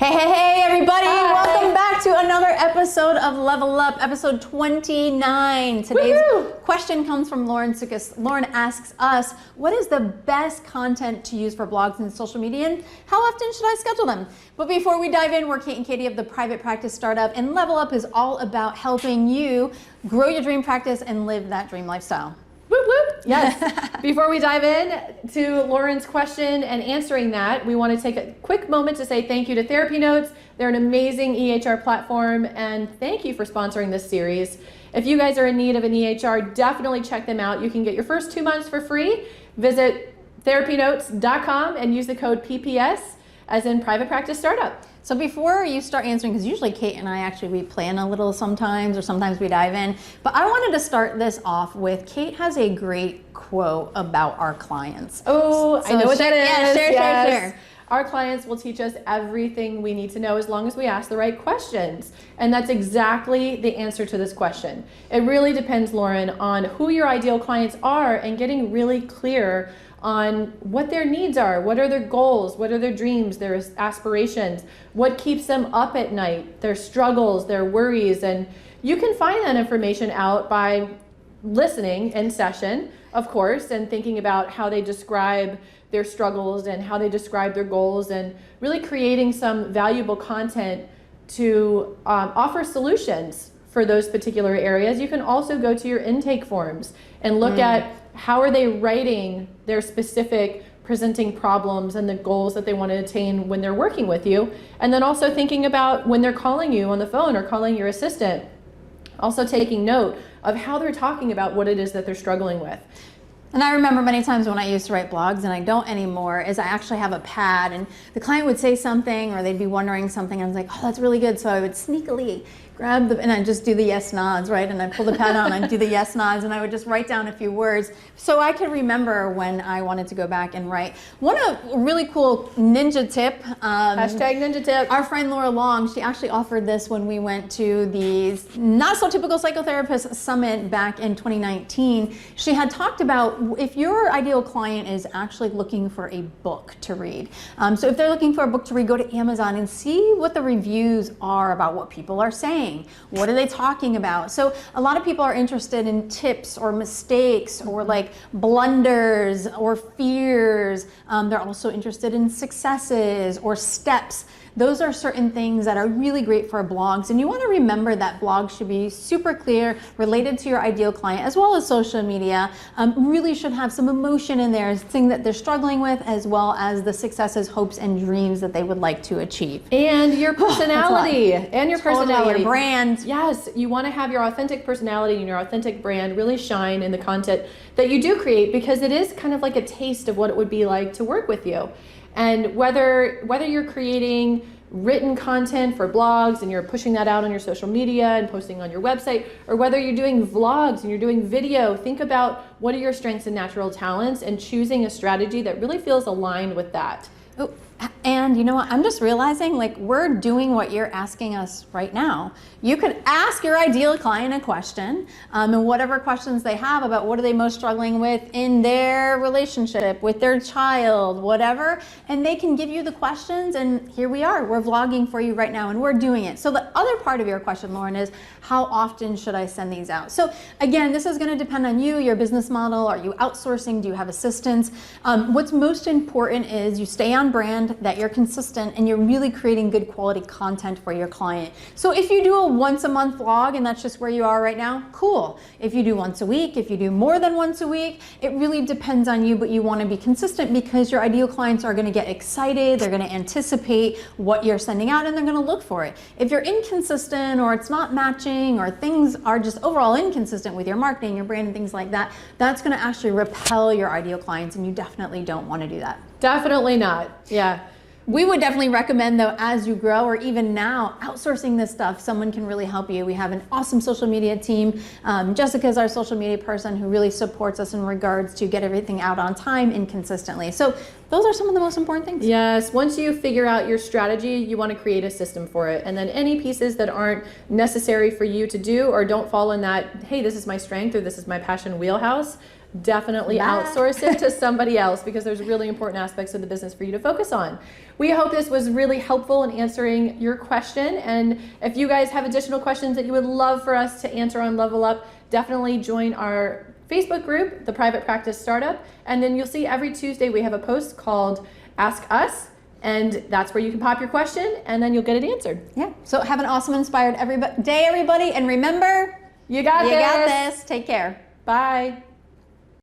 Hey, everybody. Hi. Welcome back to another episode of Level Up, episode 29. Today's question comes from Lauren Sukas. Lauren asks us, what is the best content to use for blogs and social media, and how often should I schedule them? But before we dive in, we're Kate and Katie of the Private Practice Startup, and Level Up is all about helping you grow your dream practice and live that dream lifestyle. Whoop, whoop. Yes. Before we dive in to Lauren's question and answering that, we want to take a quick moment to say thank you to TherapyNotes. They're an amazing EHR platform, and thank you for sponsoring this series. If you guys are in need of an EHR, definitely check them out. You can get your first 2 months for free. Visit therapynotes.com and use the code PPS, as in Private Practice Startup. So before you start answering, because usually Kate and I we plan a little sometimes, or sometimes we dive in, but I wanted to start this off with, Kate has a great quote about our clients. Oh, I know what that is. Yeah, share. Our clients will teach us everything we need to know as long as we ask the right questions. And that's exactly the answer to this question. It really depends, Lauren, on who your ideal clients are and getting really clear on what their needs are, what are their goals, what are their dreams, their aspirations, what keeps them up at night, their struggles, their worries. And you can find that information out by listening in session, of course, and thinking about how they describe their struggles and how they describe their goals, and really creating some valuable content to offer solutions for those particular areas. You can also go to your intake forms and look at how are they writing their specific presenting problems and the goals that they want to attain when they're working with you. And then also thinking about when they're calling you on the phone or calling your assistant, also taking note of how they're talking about what it is that they're struggling with. And I remember many times when I used to write blogs, and I don't anymore, is I actually have a pad, and the client would say something or they'd be wondering something, and I was like, oh, that's really good. So I would sneakily grab and I'd just do the yes nods, right? And I'd pull the pad out and I'd do the yes nods, and I would just write down a few words so I could remember when I wanted to go back and write. One really cool ninja tip. Hashtag ninja tip. Our friend Laura Long, she actually offered this when we went to the Not So Typical Psychotherapist Summit back in 2019. She had talked about if your ideal client is actually looking for a book to read. So if they're looking for a book to read, go to Amazon and see what the reviews are about what people are saying. What are they talking about? So a lot of people are interested in tips or mistakes or like blunders or fears. They're also interested in successes or steps. Those are certain things that are really great for blogs, and you want to remember that blogs should be super clear, related to your ideal client, as well as social media. Really should have some emotion in there, things that they're struggling with, as well as the successes, hopes, and dreams that they would like to achieve. And your personality. Your brand. Yes, you want to have your authentic personality and your authentic brand really shine in the content that you do create, because it is kind of like a taste of what it would be like to work with you. And whether you're creating written content for blogs and you're pushing that out on your social media and posting on your website, or whether you're doing vlogs and you're doing video, think about what are your strengths and natural talents and choosing a strategy that really feels aligned with that. Oh, and you know what? I'm just realizing, like, we're doing what you're asking us right now. You could ask your ideal client a question, and whatever questions they have about what are they most struggling with in their relationship, with their child, whatever, and they can give you the questions, and here we are. We're vlogging for you right now, and we're doing it. So the other part of your question, Lauren, is how often should I send these out? So again, this is going to depend on you, your business model. Are you outsourcing? Do you have assistants? What's most important is you stay on brand, that you're consistent, and you're really creating good quality content for your client. So if you do a once a month vlog and that's just where you are right now, cool. If you do once a week, if you do more than once a week, it really depends on you, but you want to be consistent because your ideal clients are going to get excited, they're going to anticipate what you're sending out, and they're going to look for it. If you're inconsistent or it's not matching or things are just overall inconsistent with your marketing, your brand, and things like that, that's going to actually repel your ideal clients, and you definitely don't want to do that. Definitely not. Yeah. We would definitely recommend, though, as you grow or even now, outsourcing this stuff. Someone can really help you. We have an awesome social media team. Jessica's our social media person who really supports us in regards to get everything out on time and consistently. So those are some of the most important things. Yes, once you figure out your strategy, you want to create a system for it. And then any pieces that aren't necessary for you to do or don't fall in that, hey, this is my strength or this is my passion wheelhouse, definitely Bye. outsource it to somebody else, because there's really important aspects of the business for you to focus on. We hope this was really helpful in answering your question. And if you guys have additional questions that you would love for us to answer on Level Up, definitely join our Facebook group, the Private Practice Startup. And then you'll see every Tuesday we have a post called Ask Us. And that's where you can pop your question and then you'll get it answered. Yeah. So have an awesome, inspired day, everybody. And remember, You got you this. got this. Take care. Bye.